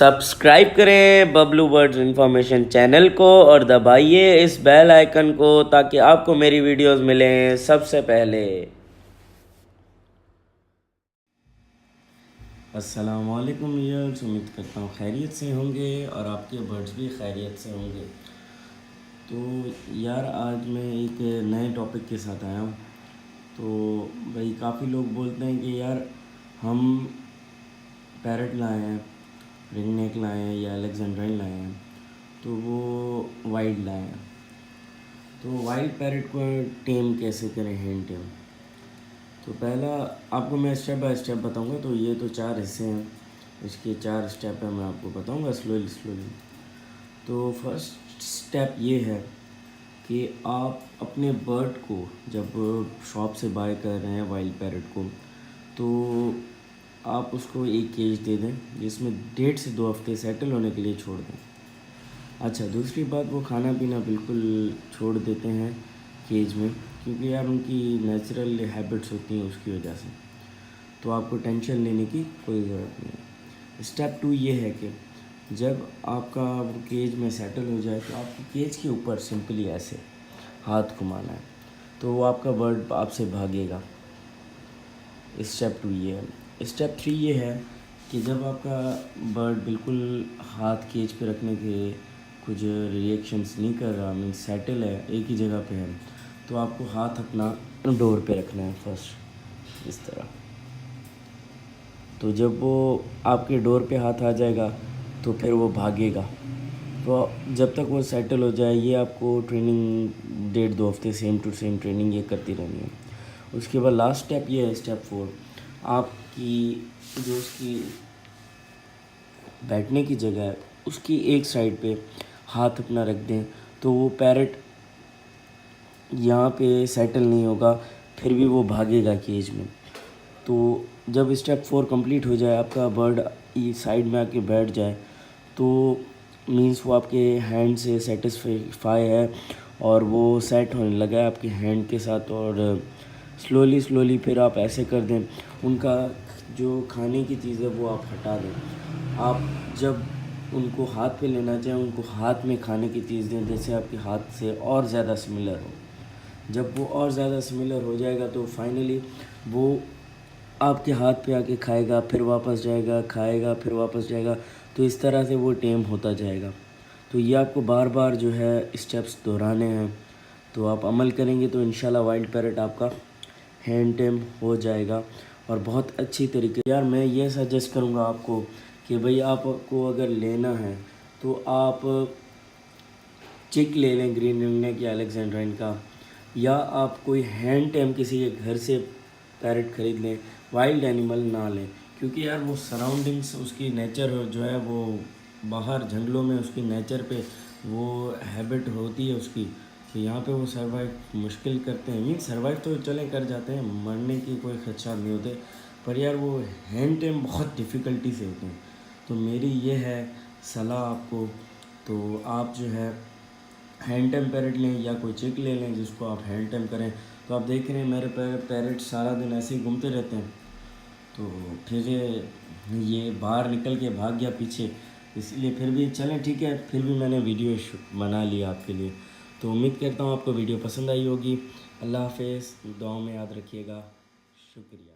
Subscribe करें Bablu birds information channel को और दबाइए इस बेल आइकन को ताकि आपको मेरी वीडियोस मिलें सबसे पहले। अस्सलाम वालेकुम व्यूअर्स, उम्मीद करता हूँ खैरियत से होंगे और आपके बर्ड्स भी खैरियत से होंगे। तो यार आज मैं एक नए टॉपिक के साथ आया हूँ। तो भाई काफ़ी लोग बोलते हैं कि यार हम पैरट लाए हैं, रिंग नेक लाए हैं या अलेक्जेंड्राइन लाए हैं, तो वो वाइल्ड लाए हैं। तो वाइल्ड पैरट को टेम कैसे करें, हैंड टेम। तो पहला आपको मैं स्टेप बाय स्टेप बताऊंगा। तो ये तो 4 हिस्से हैं, इसके 4 स्टेप हैं, मैं आपको बताऊंगा स्लोली। तो फर्स्ट स्टेप ये है कि आप अपने बर्ड को जब शॉप से बाय कर रहे हैं वाइल्ड पैरट को, तो आप उसको एक केज दे दें जिसमें 1.5 से 2 हफ्ते सेटल होने के लिए छोड़ दें। अच्छा, दूसरी बात, वो खाना पीना बिल्कुल छोड़ देते हैं केज में, क्योंकि यार उनकी नेचुरल हैबिट्स होती हैं उसकी वजह से। तो आपको टेंशन लेने की कोई ज़रूरत नहीं है। स्टेप 2 ये है कि जब आपका वो केज में सेटल हो जाए तो आपको केज के ऊपर सिंपली ऐसे हाथ घुमाना है, तो वो आपका बर्ड आपसे भागेगा। स्टेप 2 ये है। स्टेप 3 ये है कि जब आपका बर्ड बिल्कुल हाथ केज पे रखने के कुछ रिएक्शंस नहीं कर रहा, मीन सेटल है, एक ही जगह पे है, तो आपको हाथ अपना डोर पे रखना है फर्स्ट, इस तरह। तो जब वो आपके डोर पे हाथ आ जाएगा तो फिर वो भागेगा। तो जब तक वो सेटल हो जाए, ये आपको ट्रेनिंग 1.5-2 हफ्ते सेम टू सेम ट्रेनिंग ये करती रहनी है। उसके बाद लास्ट स्टेप ये है, स्टेप 4। आपकी जो उसकी बैठने की जगह है उसकी एक साइड पे हाथ अपना रख दें, तो वो पैरट यहाँ पे सेटल नहीं होगा, फिर भी वो भागेगा केज में। तो जब स्टेप 4 कंप्लीट हो जाए, आपका बर्ड ये साइड में आके बैठ जाए, तो मीन्स वो आपके हैंड से सेटिस्फाई है और वो सेट होने लगा है आपके हैंड के साथ। और स्लोली फिर आप ऐसे कर दें, उनका जो खाने की चीज़ है वो आप हटा दें। आप जब उनको हाथ पे लेना चाहें, उनको हाथ में खाने की चीज़ दें जैसे आपके हाथ से और ज़्यादा सिमिलर हो। जब वो और ज़्यादा सिमिलर हो जाएगा तो फाइनली वो आपके हाथ पे आके खाएगा, फिर वापस जाएगा, खाएगा, फिर वापस जाएगा। तो इस तरह से वो टेम होता जाएगा। तो ये आपको बार बार जो है स्टेप्स दोहराने हैं। तो आप अमल करेंगे तो इंशाल्लाह वाइल्ड पैरट आपका हैंड टेम हो जाएगा और बहुत अच्छी तरीके। यार मैं ये सजेस्ट करूँगा आपको कि भाई आपको अगर लेना है तो आप चिक ले लें, ग्रीन रिंग नेक या अलेक्जेंड्राइन का, या आप कोई हैंड टेम किसी के घर से पैरट ख़रीद लें, वाइल्ड एनिमल ना लें। क्योंकि यार वो सराउंडिंग्स, उसकी नेचर जो है वो बाहर जंगलों में उसकी नेचर पे वो हैबिट होती है उसकी, तो यहाँ पे वो सर्वाइव मुश्किल करते हैं। मीन सर्वाइव तो चले कर जाते हैं, मरने की कोई खदशा नहीं होते, पर यार वो हैंड टेम बहुत डिफ़िकल्टी से होते हैं। तो मेरी ये है सलाह आपको, तो आप जो है हैंड टेम पैरट लें या कोई चिक ले लें जिसको आप हैंड टेम करें। तो आप देख रहे हैं मेरे पैरट सारा दिन ऐसे ही घूमते रहते हैं, तो फिर ये बाहर निकल के भाग गया पीछे, इसलिए फिर भी चलें ठीक है, फिर भी मैंने वीडियो बना लिया आपके लिए। तो उम्मीद करता हूँ आपको वीडियो पसंद आई होगी। अल्लाह हाफ़िज़, दुआओं में याद रखिएगा। शुक्रिया।